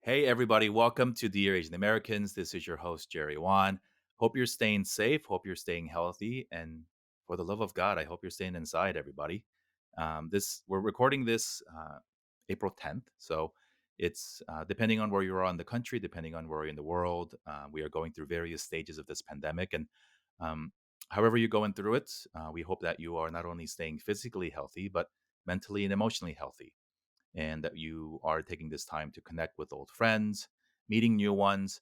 Hey, everybody, welcome to Dear Asian Americans. This is your host, Jerry Wan. Hope you're staying safe. Hope you're staying healthy. And for the love of God, I hope you're staying inside, everybody. We're recording this April 10th. So it's depending on where you are in the country, depending on where you're in the world, we are going through various stages of this pandemic. And um, however you're going through it, we hope that you are not only staying physically healthy, but mentally and emotionally healthy, and that you are taking this time to connect with old friends, meeting new ones,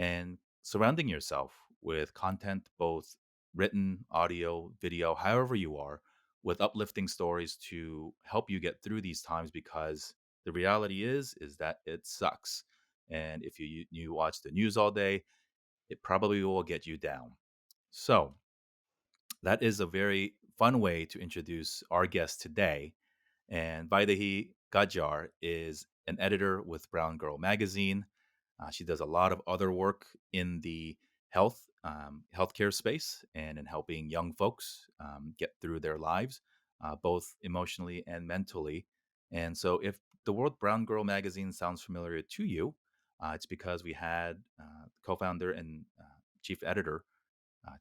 and surrounding yourself with content, both written, audio, video, however you are, with uplifting stories to help you get through these times, because the reality is that it sucks. And if you watch the news all day, it probably will get you down. So, that is a very fun way to introduce our guest today. And Vaidehi Gajjar is an editor with Brown Girl magazine. She does a lot of other work in the healthcare space and in helping young folks get through their lives, both emotionally and mentally. And so, if the word Brown Girl magazine sounds familiar to you, it's because we had co-founder and chief editor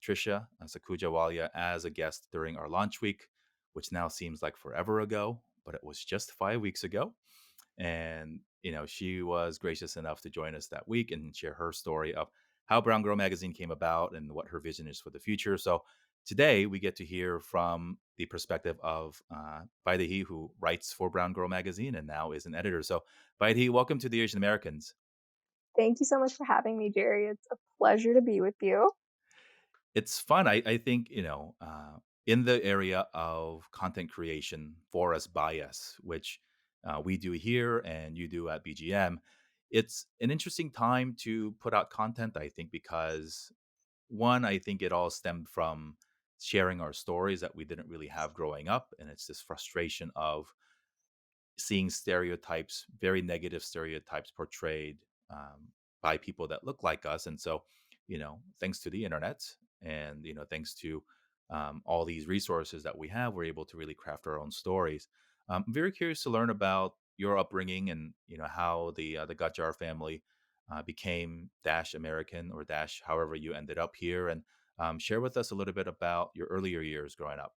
Trisha Sakuja as a guest during our launch week, which now seems like forever ago, but it was just 5 weeks ago. And, she was gracious enough to join us that week and share her story of how Brown Girl Magazine came about and what her vision is for the future. So today we get to hear from the perspective of Vaidehi, who writes for Brown Girl Magazine and now is an editor. So, Vaidehi, welcome to the Asian Americans. Thank you so much for having me, Jerry. It's a pleasure to be with you. It's fun. I think, in the area of content creation for us by us, which we do here and you do at BGM, it's an interesting time to put out content, I think, because one, I think it all stemmed from sharing our stories that we didn't really have growing up. And it's this frustration of seeing stereotypes, very negative stereotypes portrayed by people that look like us. And so, thanks to the internet and, thanks to all these resources that we have, we're able to really craft our own stories. I'm very curious to learn about your upbringing and, how the Gajjar family became Dash American or Dash, however you ended up here. And share with us a little bit about your earlier years growing up.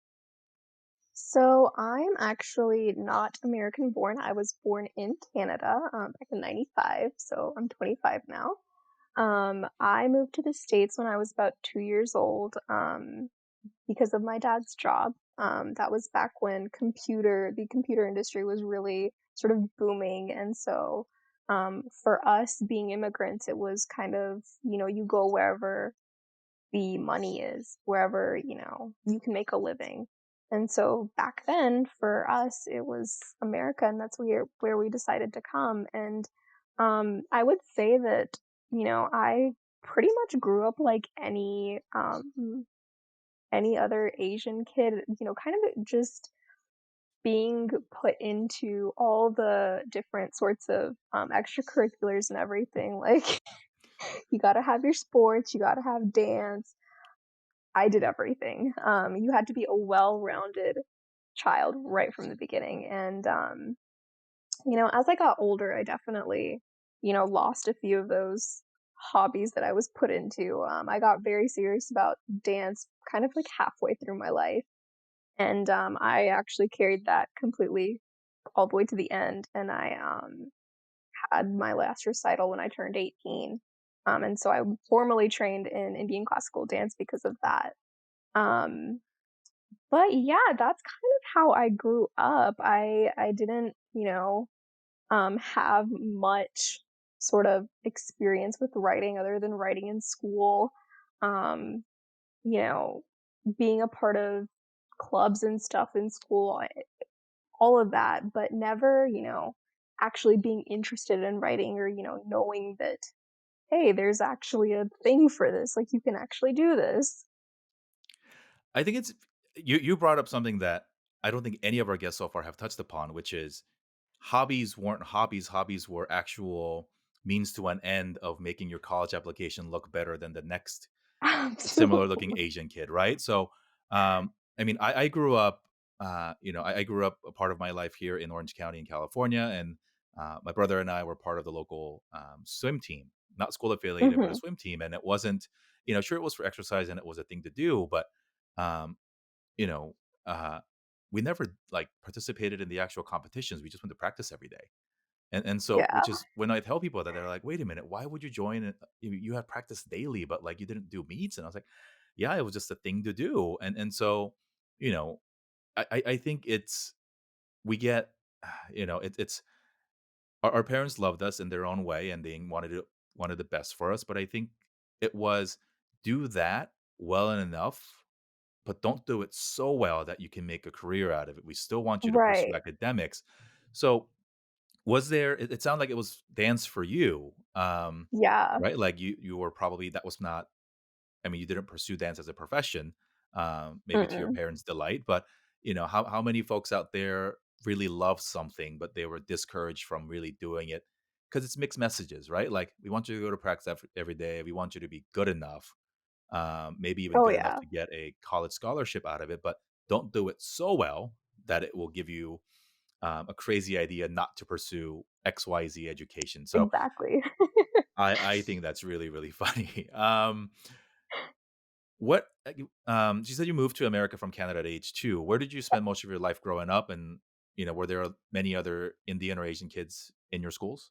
So I'm actually not American born. I was born in Canada back in '95, so I'm 25 now. I moved to the States when I was about 2 years old because of my dad's job. That was back when the computer industry was really sort of booming. And so for us being immigrants, it was kind of, you go wherever the money is, wherever, you can make a living. And so back then for us, it was America, and that's where we decided to come. And I would say that, I pretty much grew up like any other Asian kid, kind of just being put into all the different sorts of extracurriculars and everything. Like, you got to have your sports, you got to have dance. I did everything. You had to be a well-rounded child right from the beginning. And, as I got older, I definitely, lost a few of those hobbies that I was put into. I got very serious about dance kind of like halfway through my life. And I actually carried that completely all the way to the end. And I had my last recital when I turned 18. And so I formally trained in Indian classical dance because of that. Um, but yeah, that's kind of how I grew up. I didn't, have much sort of experience with writing other than writing in school. Um, you know, being a part of clubs and stuff in school, all of that, but never, actually being interested in writing or, knowing that, hey, there's actually a thing for this. Like, you can actually do this. I think it's you brought up something that I don't think any of our guests so far have touched upon, which is hobbies weren't hobbies. Hobbies were actual means to an end of making your college application look better than the next similar looking Absolutely. Asian kid, right? So, I mean, I grew up, I grew up a part of my life here in Orange County in California, and My brother and I were part of the local swim team, not school affiliated, but a Mhm. swim team. And it wasn't, sure, it was for exercise and it was a thing to do, but, um, you know, uh, we never like participated in the actual competitions. We just went to practice every day. And so, Yeah. which is when I tell people that, they're like, wait a minute, why would you join it? You have practice daily, but like you didn't do meets. And I was like, yeah, it was just a thing to do. And so, you know, I think we get, it's our parents loved us in their own way and they wanted the best for us. But I think it was do that well and enough, but don't do it so well that you can make a career out of it. We still want you to pursue Right. academics. So was there, it sounded like it was dance for you, Yeah. right? Like you were probably, that was not, I mean, you didn't pursue dance as a profession, maybe to your Mm-mm. parents' delight, but how many folks out there really love something, but they were discouraged from really doing it because it's mixed messages, right? Like we want you to go to practice every day. We want you to be good enough, maybe even Oh, good enough yeah. to get a college scholarship out of it, but don't do it so well that it will give you a crazy idea not to pursue XYZ education. So Exactly. I think that's really, really funny. What you said you moved to America from Canada at age 2. Where did you spend most of your life growing up? And, were there many other Indian or Asian kids in your schools?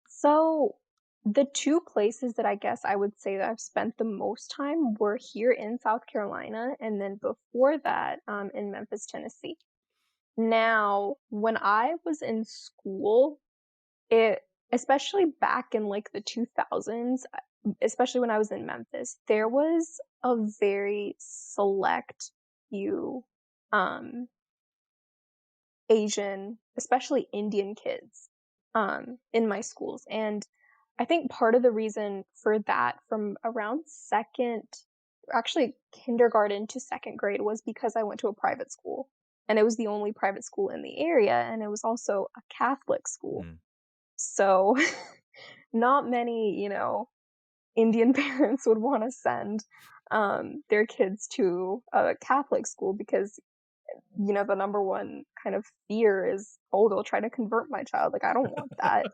So, the 2 places that I guess I would say that I've spent the most time were here in South Carolina, and then before that, in Memphis, Tennessee. Now, when I was in school, it especially back in, like, the 2000s, especially when I was in Memphis, there was a very select few, um, Asian, especially Indian kids, in my schools, and I think part of the reason for that from around 2nd actually kindergarten to 2nd grade was because I went to a private school, and it was the only private school in the area, and it was also a Catholic school. Mm, So, not many, Indian parents would wanna send, their kids to a Catholic school because the number one kind of fear is, "Oh, they'll try to convert my child." Like, I don't want that.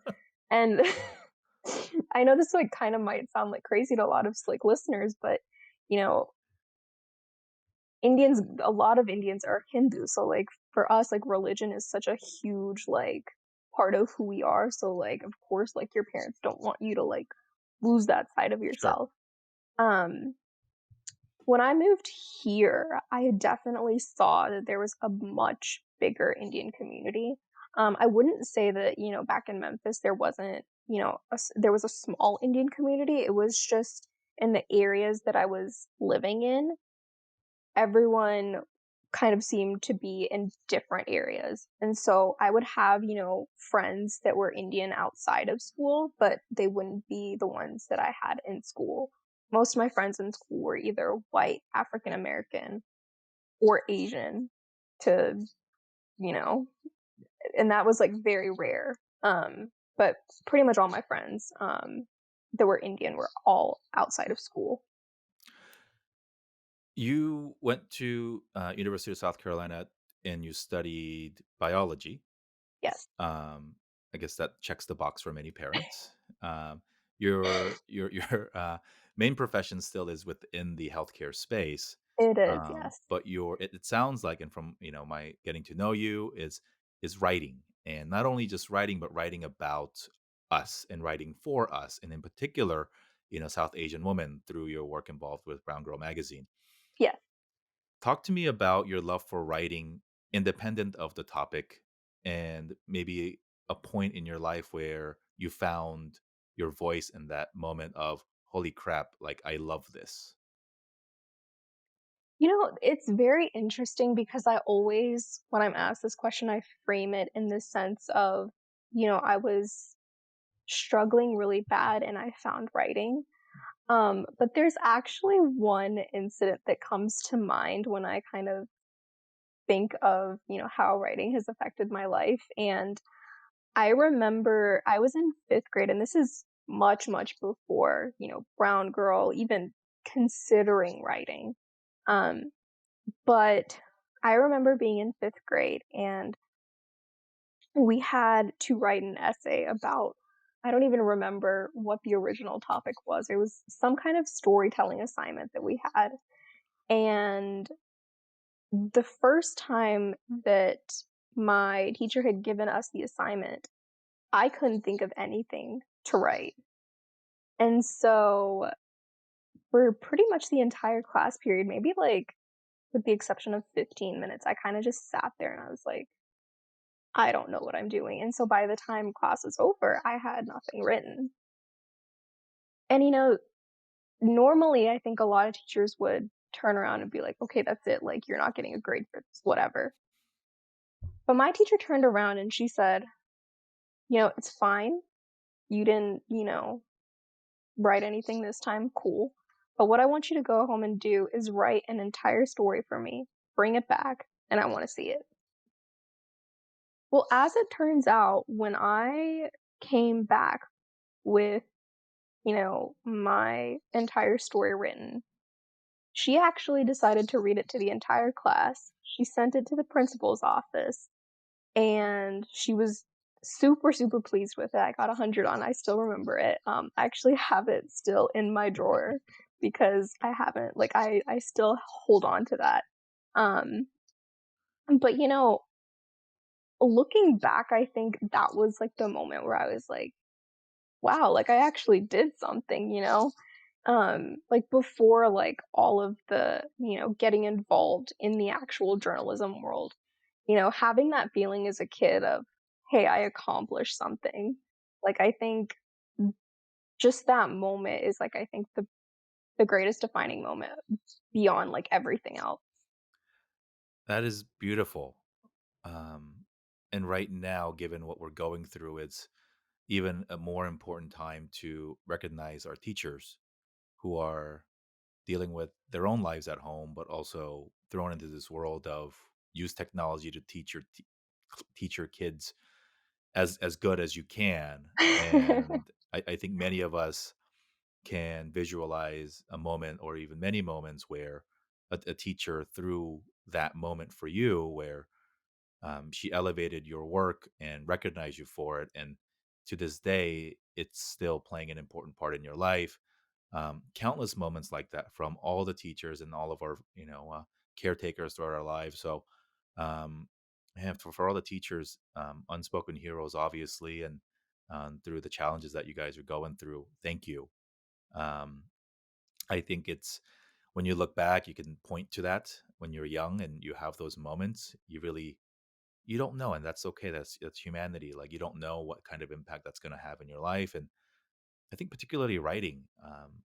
And I know this, like, kinda might sound, like, crazy to a lot of, like, listeners, but, you know, a lot of Indians are Hindu, so, like, for us, like, religion is such a huge, like, part of who we are, so, like, of course, like, your parents don't want you to, like, lose that side of sure. yourself. Um, when I moved here, I definitely saw that there was a much bigger Indian community. I wouldn't say that, back in Memphis there wasn't, there was a small Indian community. It was just in the areas that I was living in, everyone kind of seemed to be in different areas. And so I would have, friends that were Indian outside of school, but they wouldn't be the ones that I had in school. Most of my friends in school were either white, African American, or Asian to, you know, and that was like very rare. But pretty much all my friends that were Indian were all outside of school. You went to University of South Carolina and you studied biology. Yes, Um, I guess that checks the box for many parents. Your main profession still is within the healthcare space, it is. Yes, but it sounds like, and from my getting to know you, is writing, and not only just writing, but writing about us and writing for us, and in particular, South Asian women through your work involved with Brown Girl Magazine. yes. Talk to me about your love for writing independent of the topic and maybe a point in your life where you found your voice in that moment of holy crap, like I love this. It's very interesting because I always, when I'm asked this question, I frame it in the sense of, I was struggling really bad and I found writing. But there's actually one incident that comes to mind when I kind of think of, how writing has affected my life. And I remember I was in 5th grade, and this is much, much before, Brown Girl even considering writing. Um, but I remember being in 5th grade, and we had to write an essay about, I don't even remember what the original topic was. It was some kind of storytelling assignment that we had, and the first time that my teacher had given us the assignment, I couldn't think of anything to write. And so for pretty much the entire class period, maybe like with the exception of 15 minutes, I kind of just sat there and I was like, I don't know what I'm doing. And so by the time class was over, I had nothing written. And normally I think a lot of teachers would turn around and be like, okay, that's it. Like, you're not getting a grade for this, whatever. But my teacher turned around and she said, it's fine. You didn't, write anything this time. Cool. But what I want you to go home and do is write an entire story for me, bring it back, and I want to see it. Well, as it turns out, when I came back with, my entire story written, she actually decided to read it to the entire class. She sent it to the principal's office, and she was super, super pleased with it. I got 100 on it. I still remember it. I actually have it still in my drawer because I haven't like, I still hold on to that. Um, but, looking back, I think that was, like, the moment where I was like, "Wow, like, I actually did something," you know? Like, before, like, all of the, getting involved in the actual journalism world, having that feeling as a kid of, "Hey, I accomplished something." Like, I think just that moment is, like, I think the greatest defining moment beyond, like, everything else. That is beautiful. And right now, given what we're going through, it's even a more important time to recognize our teachers who are dealing with their own lives at home, but also thrown into this world of use technology to teach your kids as good as you can. And I think many of us can visualize a moment or even many moments where a teacher through that moment for you where she elevated your work and recognized you for it. And to this day, it's still playing an important part in your life. Countless moments like that from all the teachers and all of our, caretakers throughout our lives. So, um, and for all the teachers, unspoken heroes, obviously, and through the challenges that you guys are going through, thank you. Um, I think it's when you look back, you can point to that when you're young and you have those moments. You don't know, and that's okay. That's humanity. Like you don't know what kind of impact that's going to have in your life, and I think particularly writing,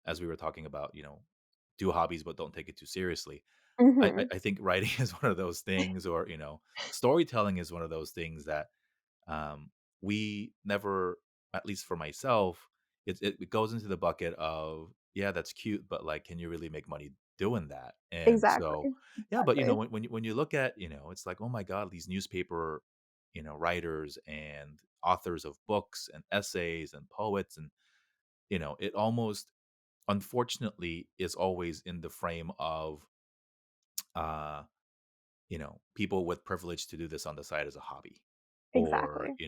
as we were talking about, do hobbies but don't take it too seriously. Mhm. I think writing is one of those things, or storytelling is one of those things that um, we never, at least for myself, it goes into the bucket of yeah, that's cute, but like, can you really make money doing that? And Exactly, so, yeah, but exactly. when you look at it's like oh my god, these newspaper writers and authors of books and essays and poets and it almost unfortunately is always in the frame of uh people with privilege to do this on the side as a hobby or Exactly.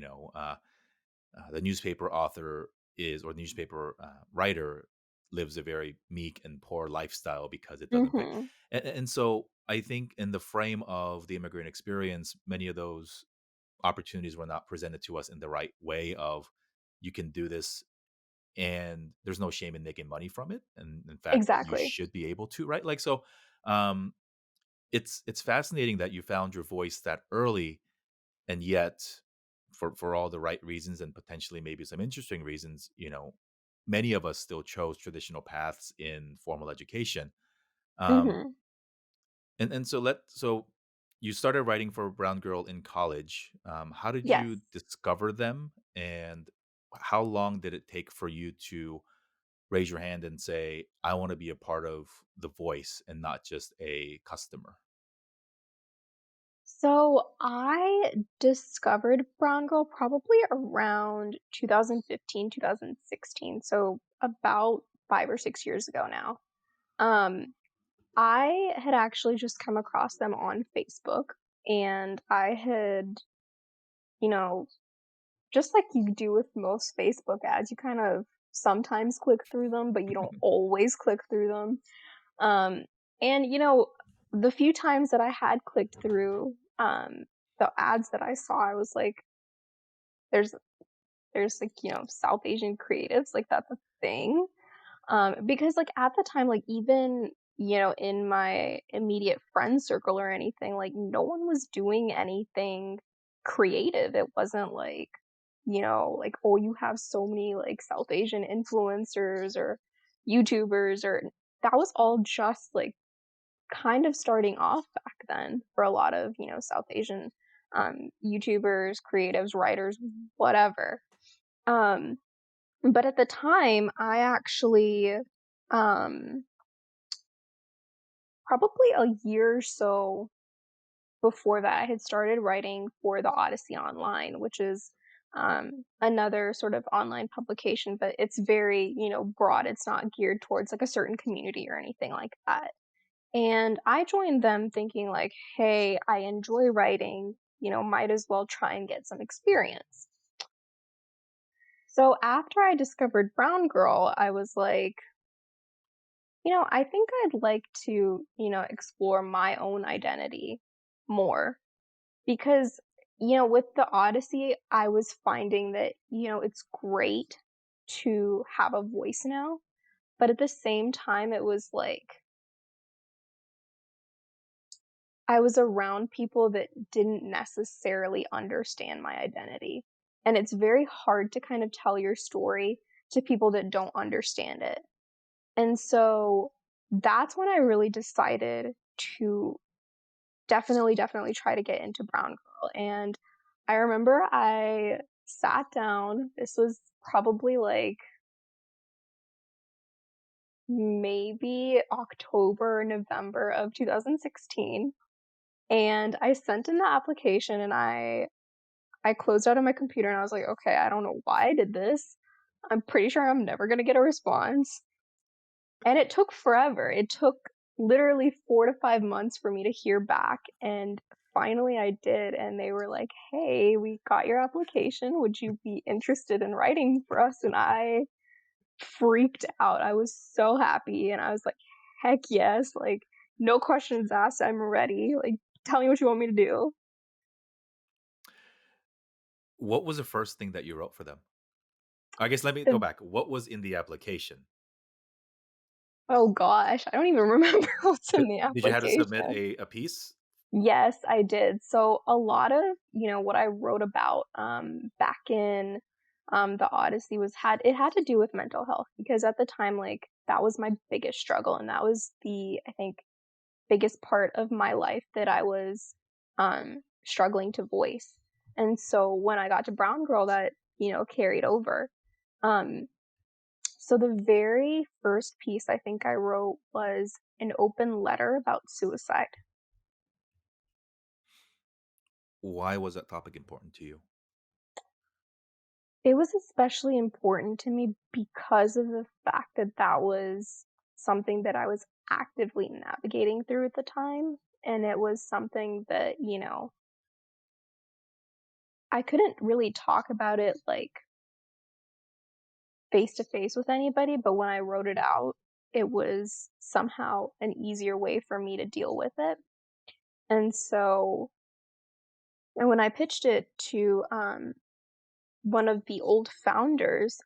the newspaper author is or the newspaper writer lives a very meek and poor lifestyle because it doesn't pay Mhm. and so I think in the frame of the immigrant experience many of those opportunities were not presented to us in the right way of you can do this and there's no shame in making money from it and in fact you Exactly. should be able to right like so um it's fascinating that you found your voice that early and yet for all the right reasons and potentially maybe some interesting reasons many of us still chose traditional paths in formal education um Mhm. and so you started writing for Brown Girl in college. How did Yes. you discover them and how long did it take for you to raise your hand and say, I want to be a part of The Voice and not just a customer? So, I discovered Brown Girl probably around 2015, 2016, so about 5 or 6 years ago now. Um, I had actually just come across them on Facebook, and I had you know, just like you do with most Facebook ads, you kind of sometimes click through them, but you don't always click through them. Um, and, the few times that I had clicked through, the ads that I saw, I was like, there's like, South Asian creatives, like, that's a thing. Because, like, at the time, like, even, in my immediate friend circle or anything, like, no one was doing anything creative. It wasn't like, like, "Oh, you have so many, like, South Asian influencers or YouTubers," or that was all just, like, kind of starting off back then for a lot of, South Asian, YouTubers, creatives, writers, whatever. Um, but at the time, I actually, um, probably a year or so before that, I had started writing for the Odyssey Online, which is, another sort of online publication, but it's very, broad. It's not geared towards like a certain community or anything like that. And I joined them thinking like, "Hey, I enjoy writing, might as well try and get some experience." So after I discovered Brown Girl, I was like, I think I'd like to, explore my own identity more because, with the Odyssey, I was finding that, it's great to have a voice now, but at the same time, it was like I was around people that didn't necessarily understand my identity. And it's very hard to kind of tell your story to people that don't understand it. And so that's when I really decided to definitely try to get into Brown Girl. And I remember I sat down, this was probably like maybe October, November of 2016. And I sent in the application and I closed out of my computer and I was like, okay, I don't know why I did this. I'm pretty sure I'm never gonna get a response. And it took forever. It took literally 4 to 5 months for me to hear back, and finally I did, and they were like, "Hey, we got your application. Would you be interested in writing for us?" And I freaked out. I was so happy, and I was like, "Heck yes, like, no questions asked, I'm ready. Like, tell me what you want me to do." What was the first thing that you wrote for them? I guess let me go The back. What was in the application? Oh gosh, I don't even remember what's in the Did you have to submit application. a piece? Yes, I did. So a lot of, what I wrote about back in the Odyssey had to do with mental health because at the time like that was my biggest struggle and that was the I think biggest part of my life that I was struggling to voice. And so when I got to Brown Girl that, carried over. Um so the very first piece I think I wrote was an open letter about suicide. Why was that topic important to you? It was especially important to me because of the fact that that was something that I was actively navigating through at the time, and it was something that, I couldn't really talk about it, like, face to face with anybody, but when I wrote it out, it was somehow an easier way for me to deal with it, and so and when I pitched it to, one of the old founders,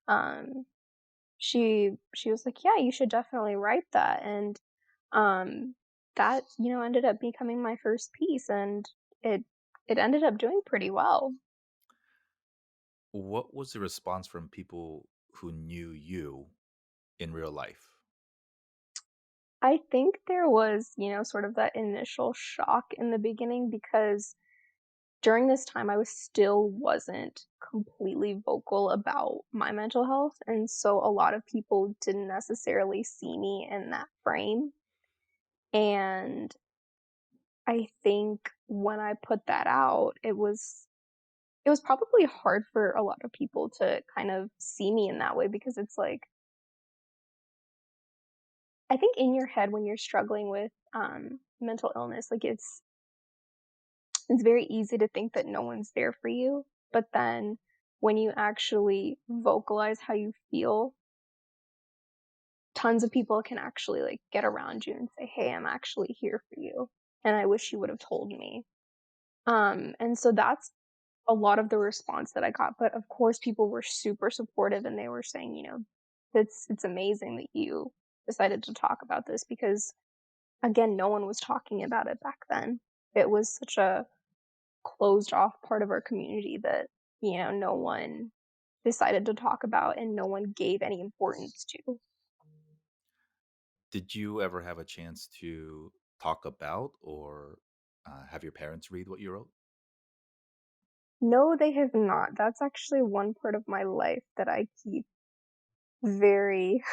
she was like, "Yeah, you should definitely write that," and, um, that, ended up becoming my first piece, and it it ended up doing pretty well. What was the response from people who knew you in real life? I think there was, sort of that initial shock in the beginning because during this time, I still wasn't completely vocal about my mental health, and so a lot of people didn't necessarily see me in that frame, and I think when I put that out, it was probably hard for a lot of people to kind of see me in that way because it's like I think in your head when you're struggling with, mental illness, like, it's very easy to think that no one's there for you, but then when you actually vocalize how you feel, tons of people can actually, like, get around you and say, "Hey, I'm actually here for you, and I wish you would've told me." And so that's a lot of the response that I got, but of course, people were super supportive, and they were saying, it's amazing that you decided to talk about this because, again, no one was talking about it back then. It was such a closed off part of our community that, no one decided to talk about and no one gave any importance to. Did you ever have a chance to talk about or have your parents read what you wrote? No, they have not. That's actually one part of my life that I keep very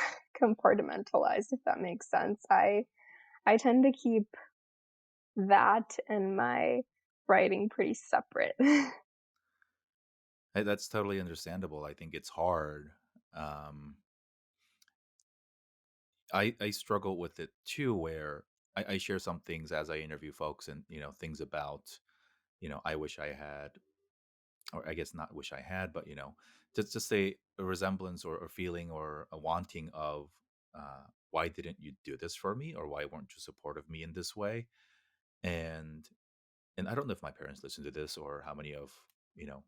compartmentalized, if that makes sense. I tend to keep that and my writing pretty separate. Hey, that's totally understandable. I think it's hard. Um, I struggle with it too, where I share some things as I interview folks, and things about I wish I had, or I guess not wish I had, but just say a resemblance or feeling or a wanting of why didn't you do this for me, or why weren't you supportive of me in this way, and I don't know if my parents listen to this, or how many of you know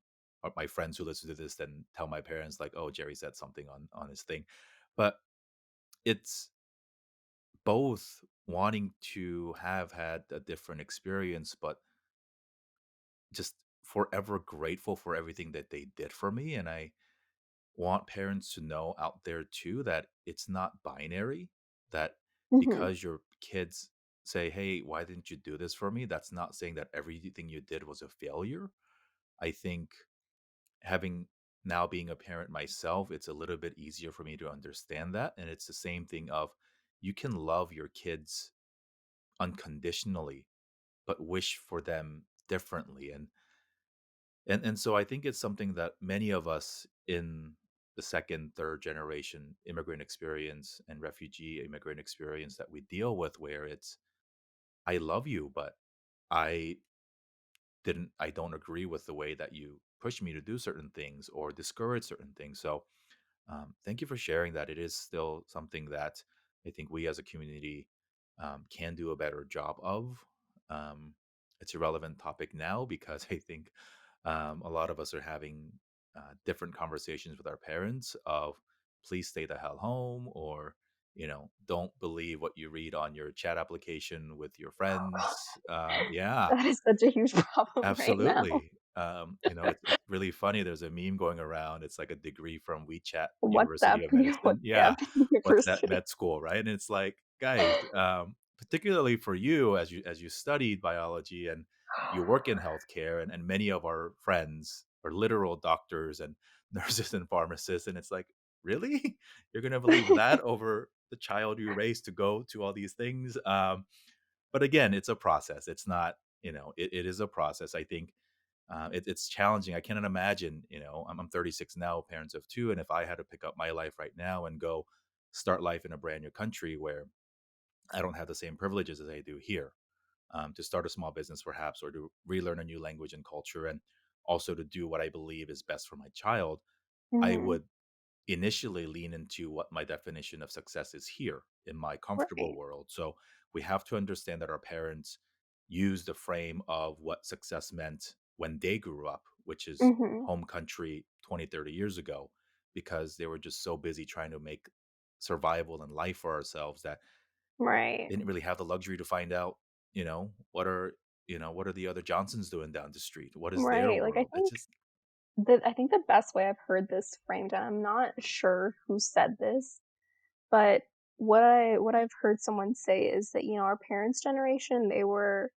my friends who listen to this then tell my parents like, oh, Jerry said something on his thing, but it's both wanting to have had a different experience, but just forever grateful for everything that they did for me. And I want parents to know out there too that it's not binary, that Mhm. because your kids say, hey, why didn't you do this for me? That's not saying that everything you did was a failure. I think having now being a parent myself, it's a little bit easier for me to understand that. And it's the same thing of you can love your kids unconditionally, but wish for them differently. And so I think it's something that many of us in the second, third generation immigrant experience and refugee immigrant experience that we deal with, where it's I love you, but I I don't agree with the way that you push me to do certain things or discourage certain things. So thank you for sharing that. It is still something that I think we as a community can do a better job of. Um, it's a relevant topic now because I think a lot of us are having different conversations with our parents of please stay the hell home, or don't believe what you read on your chat application with your friends. Yeah. That is such a huge problem right now. Absolutely. It's really funny. There's a meme going around. It's like a degree from WeChat WhatsApp University of Medicine. Yeah. WhatsApp What's that University. med school, right? And it's like, guys, particularly for you as you studied biology and you work in healthcare, and many of our friends are literal doctors and nurses and pharmacists. And it's like, really? You're gonna believe that over the child you raised to go to all these things? But again, it's a process. It's not, it is a process. I think it's challenging. I cannot imagine, I'm 36 now, parents of two. And if I had to pick up my life right now and go start life in a brand new country where I don't have the same privileges as I do here, to start a small business perhaps, or to relearn a new language and culture, and also to do what I believe is best for my child, I Mhm. would initially lean into what my definition of success is here in my comfortable Right. world. So we have to understand that our parents use the frame of what success meant when they grew up, which is Mhm. home country 20, 30 years ago, because they were just so busy trying to make survival and life for ourselves that Right. they didn't really have the luxury to find out, what are the other Johnsons doing down the street? What is their Right, like, world? It's just I think the best way I've heard this framed, and I'm not sure who said this, but what I've heard someone say is that, our parents' generation, they were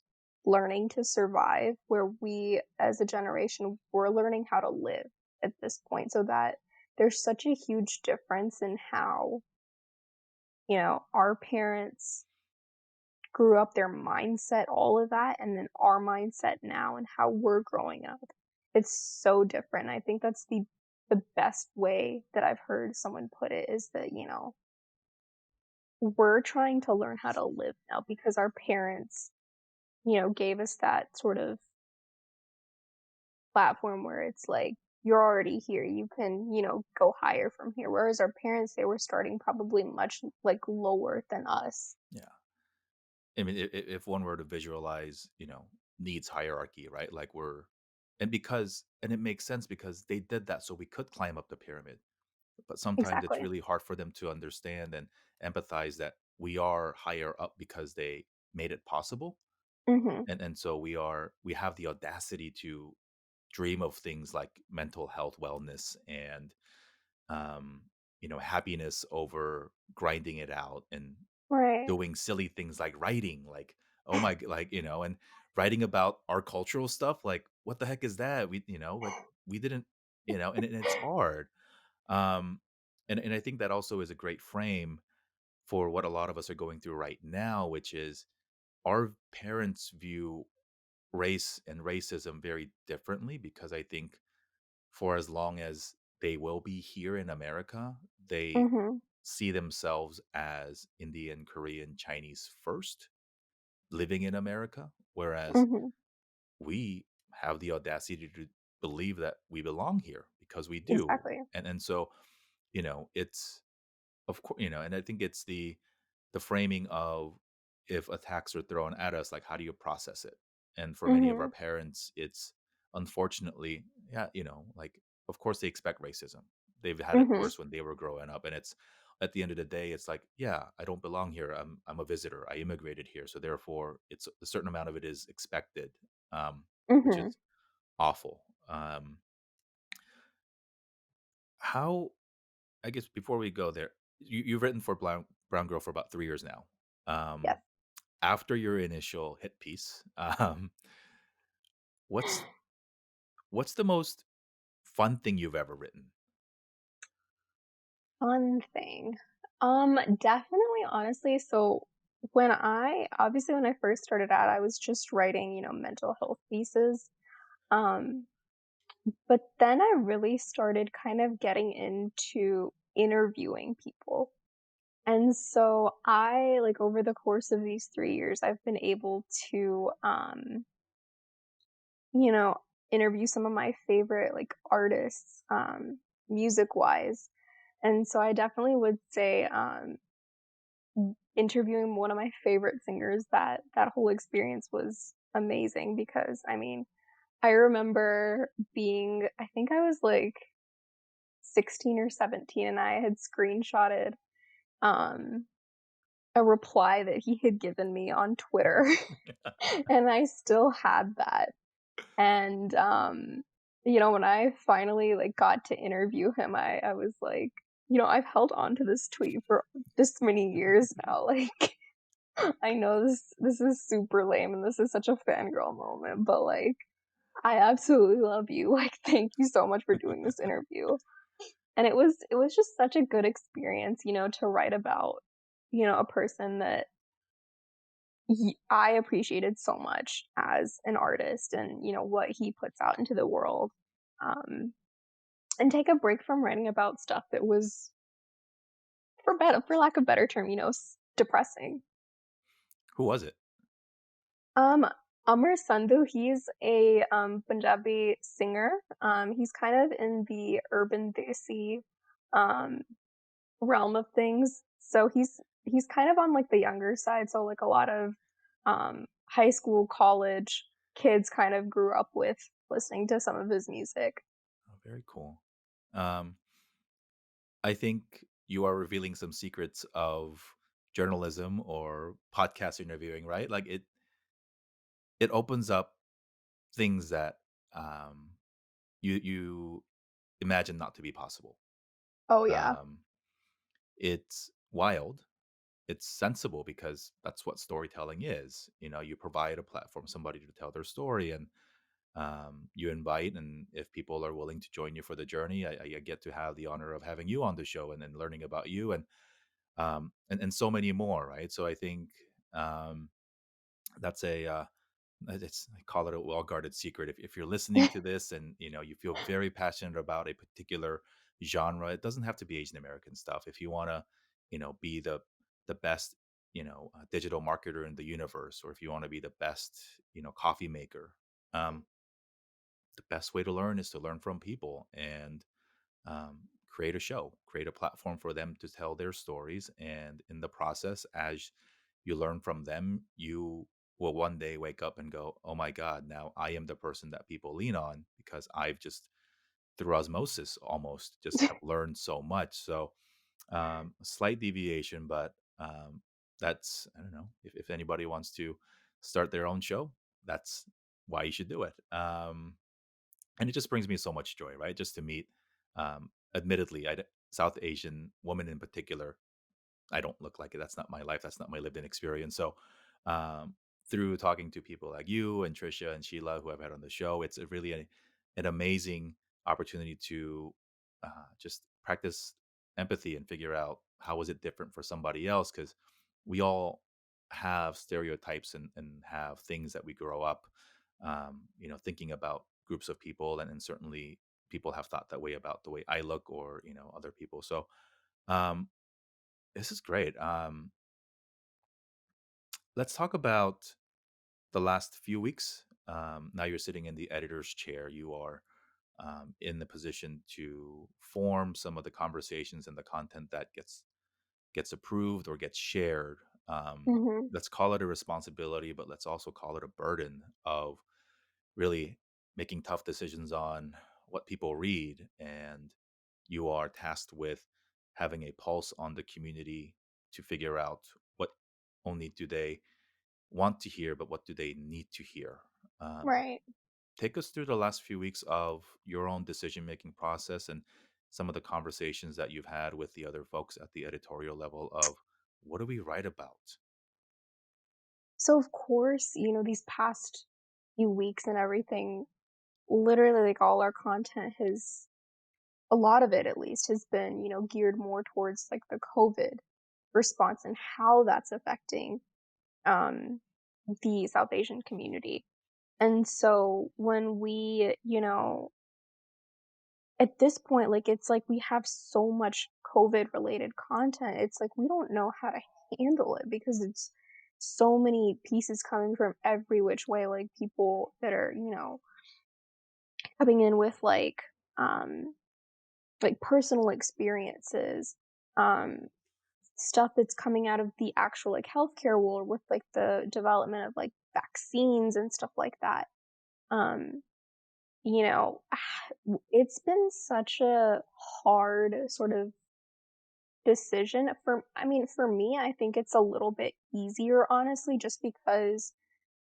learning to survive, where we as a generation, we're learning how to live at this point, so that there's such a huge difference in how, our parents grew up, their mindset, all of that, and then our mindset now and how we're growing up. It's so different. I think that's the best way that I've heard someone put it is that, we're trying to learn how to live now because our parents, gave us that sort of platform where it's like, you're already here, you can, go higher from here. Whereas our parents, they were starting probably much, like, lower than us. Yeah. I mean, if one were to visualize, needs hierarchy, right? Like and it makes sense because they did that so we could climb up the pyramid. But sometimes it's Exactly. really hard for them to understand and empathize that we are higher up because they made it possible. Mhm. And so we have the audacity to dream of things like mental health wellness and um happiness over grinding it out and Right. doing silly things like writing, like, oh my like, and writing about our cultural stuff, like, what the heck is that? Like, we didn't, and it's hard. um and I think that also is a great frame for what a lot of us are going through right now, which is our parents view race and racism very differently, because I think for as long as they will be here in America, they Mhm. see themselves as Indian, Korean, Chinese first, living in America, whereas Mhm. we have the audacity to believe that we belong here because we do. Exactly. And so, it's of course, and I think it's the framing of, if attacks are thrown at us, like, how do you process it? And for many of our Mhm. parents, it's unfortunately, yeah, like, of course they expect racism. They've had it Mhm. worse when they were growing up, and it's at the end of the day, it's like, yeah, I don't belong here. I'm a visitor. I immigrated here, so therefore, it's a certain amount of it is expected, which Mhm. is awful. How I guess before we go there, you've written for Brown Girl for about 3 years now. Yes. Um, After your initial hit piece, what's what's the most fun thing you've ever written? Fun thing. Definitely, honestly, so when I first started out, I was just writing, mental health pieces. Um, but then I really started kind of getting into interviewing people. And so like, over the course of these 3 years, I've been able to, you know, interview some of my favorite, like, artists, music-wise. And so I definitely would say, interviewing one of my favorite singers, that whole experience was amazing because, I mean, I remember being I think I was, like, 16 or 17, and I had screenshotted, um, a reply that he had given me on Twitter, and I still had that. And, when I finally, like, got to interview him, I was like, I've held on to this tweet for this many years now, like, I know this is super lame and this is such a fangirl moment, but, like, I absolutely love you, like, thank you so much for doing this interview. And it was just such a good experience, to write about, a person that I appreciated so much as an artist and, what he puts out into the world. Um, and take a break from writing about stuff that was, for lack of better term, depressing. Who was it? Um, Amar Sandhu, he's a, Punjabi singer. He's kind of in the urban desi, um, realm of things. So he's kind of on, like, the younger side, so, like, a lot of, high school, college kids kind of grew up with listening to some of his music. Oh, very cool. Um, I think you are revealing some secrets of journalism or podcast interviewing, right? Like, it opens up things that you imagine not to be possible. Oh, yeah. Um, it's wild. It's sensible because that's what storytelling is. You provide a platform, somebody to tell their story, and you invite. And if people are willing to join you for the journey, I get to have the honor of having you on the show and then learning about you, and so many more, right? So I think that's I call it a well guarded secret. If you're listening to this and you feel very passionate about a particular genre, it doesn't have to be Asian American stuff. If you want to, be the best, digital marketer in the universe, or if you want to be the best, coffee maker, um, the best way to learn is to learn from people and create a show, create a platform for them to tell their stories. And in the process, as you learn from them, you will one day wake up and go, oh my God, now I am the person that people lean on because I've just, through osmosis almost, just learned so much. So, a slight deviation, but that's, I don't know, if anybody wants to start their own show, that's why you should do it. And it just brings me so much joy, right? Just to meet, admittedly, South Asian women in particular. I don't look like it. That's not my life. That's not my lived in experience. So, um, through talking to people like you and Trisha and Sheila, who I've had on the show, it's a really an amazing opportunity to just practice empathy and figure out how is it different for somebody else, because we all have stereotypes and have things that we grow up, thinking about groups of people, and certainly people have thought that way about the way I look, or other people. So, um, this is great. Let's talk about the last few weeks. Now you're sitting in the editor's chair. You are in the position to form some of the conversations and the content that gets approved or gets shared. Mhm. Let's call it a responsibility, but let's also call it a burden of really making tough decisions on what people read. And you are tasked with having a pulse on the community to figure out what only do they want to hear, but what do they need to hear. um, Right. Take us through the last few weeks of your own decision making process and some of the conversations that you've had with the other folks at the editorial level of what do we write about. So, of course, these past few weeks and everything, literally, like, all our content has a lot of it at least has been, geared more towards, like, the COVID response and how that's affecting, um, the South Asian community. And so when we, at this point, like, it's like we have so much COVID related content. It's like we don't know how to handle it because it's so many pieces coming from every which way, like people that are, coming in with um personal experiences, um stuff that's coming out of the actual like healthcare world with like the development of like vaccines and stuff like that. Um you know, it's been such a hard sort of decision for me, I think it's a little bit easier, honestly, just because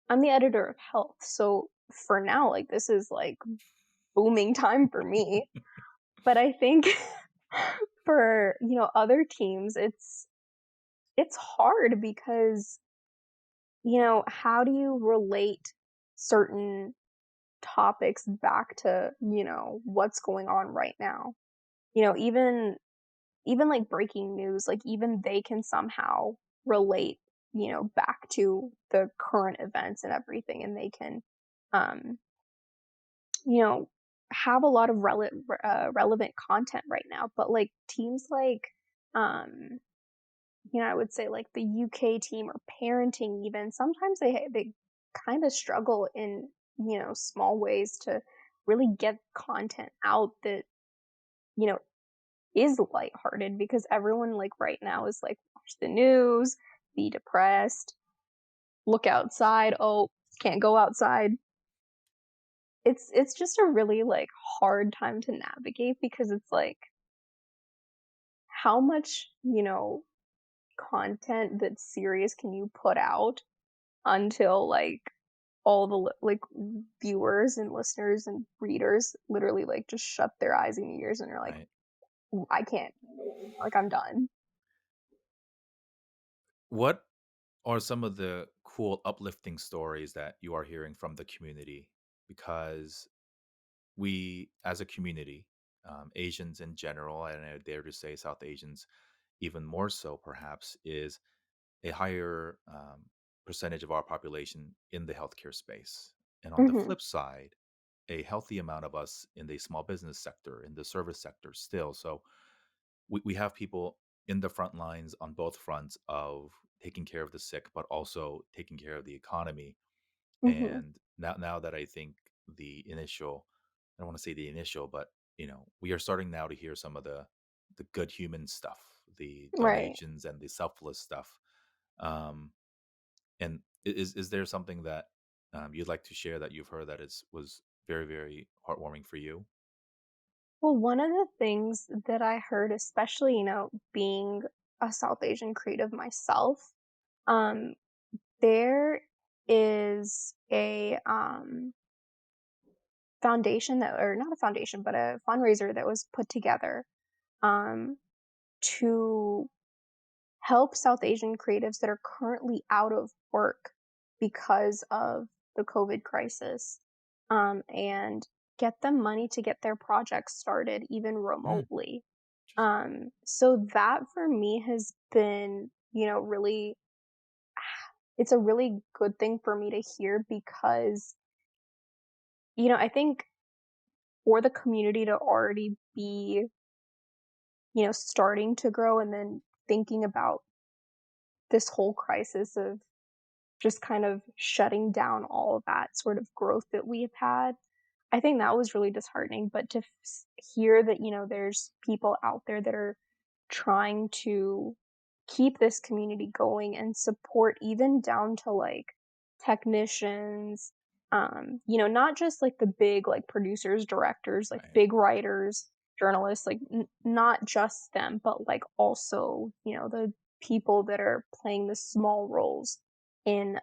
I'm the editor of health. So for now, like, this is like booming time for me. But I think for, other teams, it's hard because, how do you relate certain topics back to, what's going on right now? Even like breaking news, like even they can somehow relate, back to the current events and everything, and they can, um, you know, have a lot of relevant content right now. But like teams like, um, I would say like the UK team or parenting, even sometimes they kind of struggle in small ways to really get content out that you know is lighthearted because everyone like right now is like watch the news, be depressed, look outside, oh, can't go outside. It's just a really like hard time to navigate because it's like how much, content that's serious can you put out until like all the like viewers and listeners and readers literally like just shut their eyes and ears and are like Right. I can't, like I'm done. What are some of the cool uplifting stories that you are hearing from the community? Because we, as a community, Asians in general, and I dare to say South Asians even more so, perhaps, is a higher percentage of our population in the healthcare space. And on the Mhm. flip side, a healthy amount of us in the small business sector, in the service sector still. So we have people in the front lines on both fronts of taking care of the sick, but also taking care of the economy. Mhm. And now that I think the initial don't want to say the initial, but we are starting now to hear some of the good human stuff, the Right. donations and the selfless stuff. Um, and is there something that you'd like to share that you've heard that is was very very heartwarming for you? Well, one of the things that I heard, especially, being a South Asian creative myself, um, there is a foundation that, or not a foundation, but a fundraiser that was put together um, to help South Asian creatives that are currently out of work because of the COVID crisis, and get them money to get their projects started even Mm, remotely. interesting. So that for me has been, really, it's a really good thing for me to hear because, I think for the community to already be, starting to grow and then thinking about this whole crisis of just kind of shutting down all of that sort of growth that we've had. I think that was really disheartening, but to hear that, there's people out there that are trying to keep this community going and support even down to like technicians, not just like the big like producers, directors, like Right. big writers, journalists, like not just them, but like also, the people that are playing the small roles in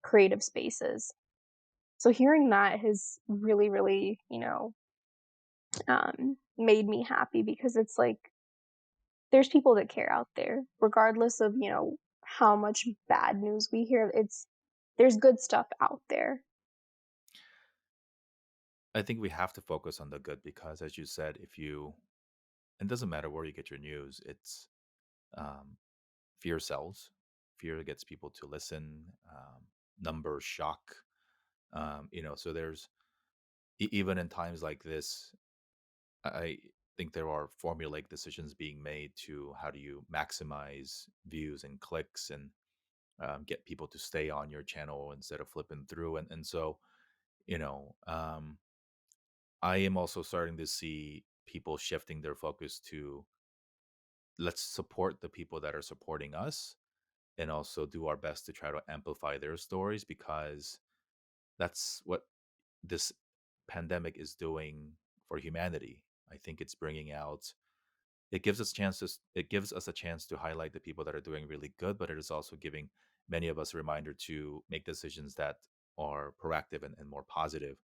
creative spaces. So hearing that has really, really, made me happy because it's like there's people that care out there, regardless of, how much bad news we hear. There's good stuff out there. I think we have to focus on the good because, as you said, if you it doesn't matter where you get your news, it's um, fear sells. Fear gets people to listen. Numbers shock. So there's even in times like this, I think there are formulaic decisions being made to how do you maximize views and clicks and get people to stay on your channel instead of flipping through. And so, you know, um, I am also starting to see people shifting their focus to let's support the people that are supporting us and also do our best to try to amplify their stories because that's what this pandemic is doing for humanity. I think it's bringing out it gives us a chance to highlight the people that are doing really good, but it is also giving many of us a reminder to make decisions that are proactive and more positive.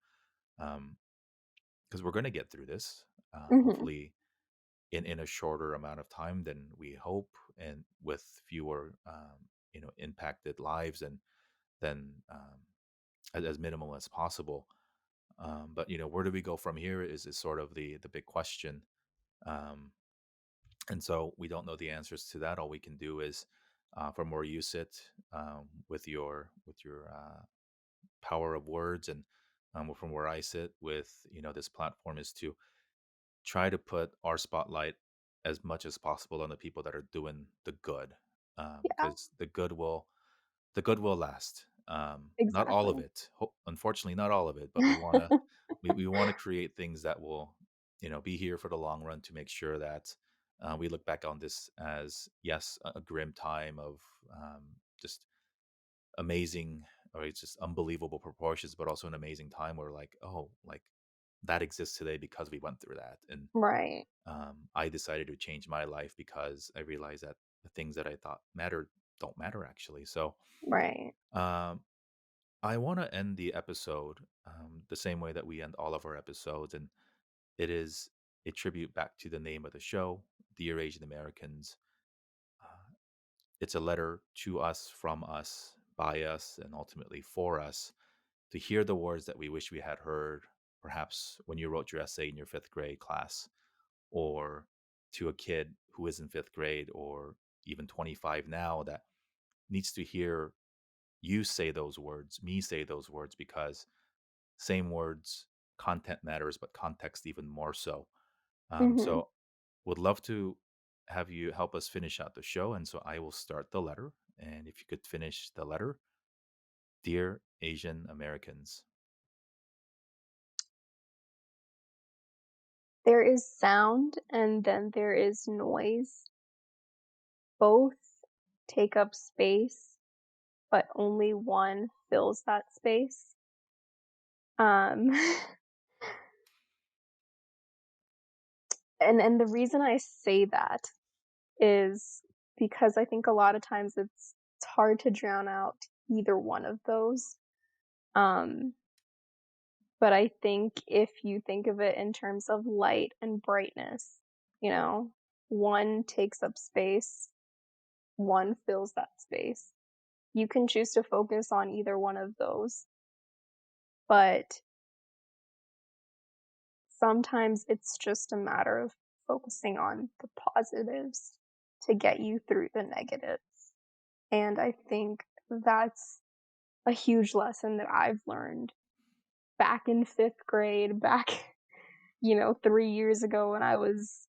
Um, because we're going to get through this, Mhm. hopefully in a shorter amount of time than we hope, and with fewer impacted lives and then as minimal as possible. But where do we go from here is sort of the big question. Um, and so we don't know the answers to that. All we can do is from where you sit with your power of words and from where I sit with this platform is to try to put our spotlight as much as possible on the people that are doing the good, Yeah, because the good will last. Not all of exactly. it, unfortunately, not all of it, but we want to create things that will be here for the long run to make sure that we look back on this as yes a grim time of just amazing or it's just unbelievable proportions, but also an amazing time where like oh like that exists today because we went through that and Right, I decided to change my life because I realized that the things that I thought mattered don't matter actually. So right. um, I want to end the episode the same way that we end all of our episodes, and it is a tribute back to the name of the show, Dear Asian Americans. Uh, it's a letter to us, from us, by us, and ultimately for us to hear the words that we wish we had heard, perhaps when you wrote your essay in your fifth grade class or to a kid who is in fifth grade or even 25 now that needs to hear you say those words, me say those words, because same words, content matters, but context even more so. Mhm. So would love to have you help us finish out the show. And so I will start the letter. And if you could finish the letter, Dear Asian Americans. There is sound and then there is noise. Both take up space, but only one fills that space. Um, and the reason I say that is because I think a lot of times it's hard to drown out either one of those. Um, but I think if you think of it in terms of light and brightness, you know, one takes up space, one fills that space. You can choose to focus on either one of those, but sometimes it's just a matter of focusing on the positives to get you through the negatives. And I think that's a huge lesson that I've learned back in 5th grade, back, 3 years ago when I was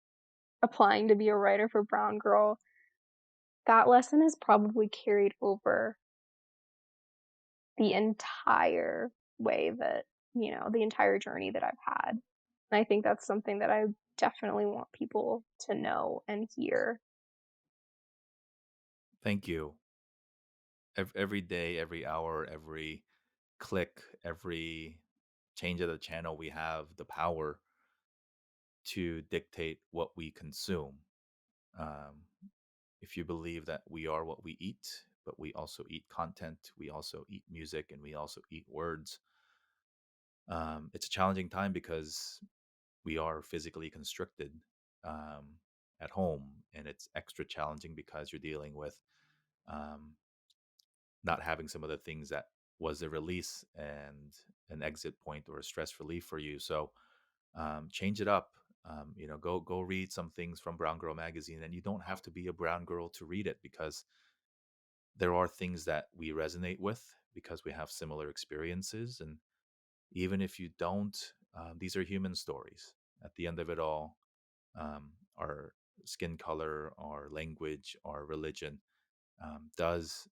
applying to be a writer for Brown Girl. That lesson is probably carried over the entire way that, the entire journey that I've had. And I think that's something that I definitely want people to know and hear. Thank you. Every day, every hour, every click, every change of the channel, we have the power to dictate what we consume. Um, if you believe that we are what we eat, but we also eat content, we also eat music, and we also eat words, it's a challenging time because we are physically constricted um, at home, and it's extra challenging because you're dealing with um, not having some of the things that was a release and an exit point or a stress relief for you. So change it up. Go read some things from Brown Girl magazine, and you don't have to be a brown girl to read it because there are things that we resonate with because we have similar experiences. And even if you don't, these are human stories. At the end of it all, our skin color, our language, our religion does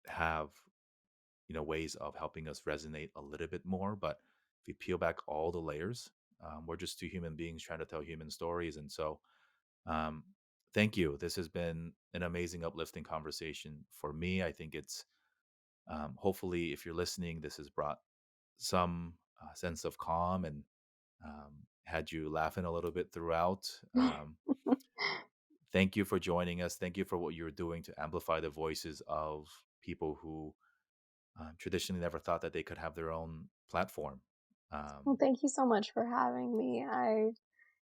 have ways of helping us resonate a little bit more. But if you peel back all the layers, we're just two human beings trying to tell human stories. And so, um, thank you. This has been an amazing, uplifting conversation for me. I think it's hopefully, if you're listening, this has brought some sense of calm and had you laughing a little bit throughout. Thank you for joining us. Thank you for what you're doing to amplify the voices of people who traditionally never thought that they could have their own platform. Well, Um, thank you so much for having me. I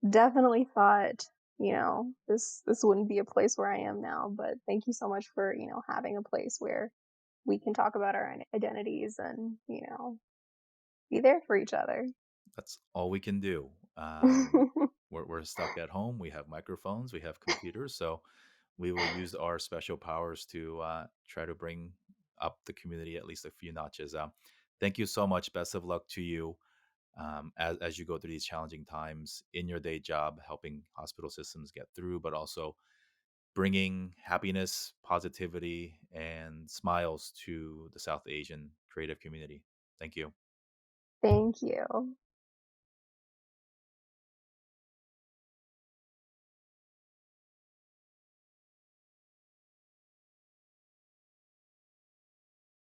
definitely thought, this wouldn't be a place where I am now, but thank you so much for, having a place where we can talk about our identities and, be there for each other. that's all we can do. We're stuck at home. We have microphones, we have computers, so we will use our special powers to try to bring up the community at least a few notches. Thank you so much. Best of luck to you as you go through these challenging times in your day job, helping hospital systems get through, but also bringing happiness, positivity, and smiles to the South Asian creative community. Thank you. Thank you.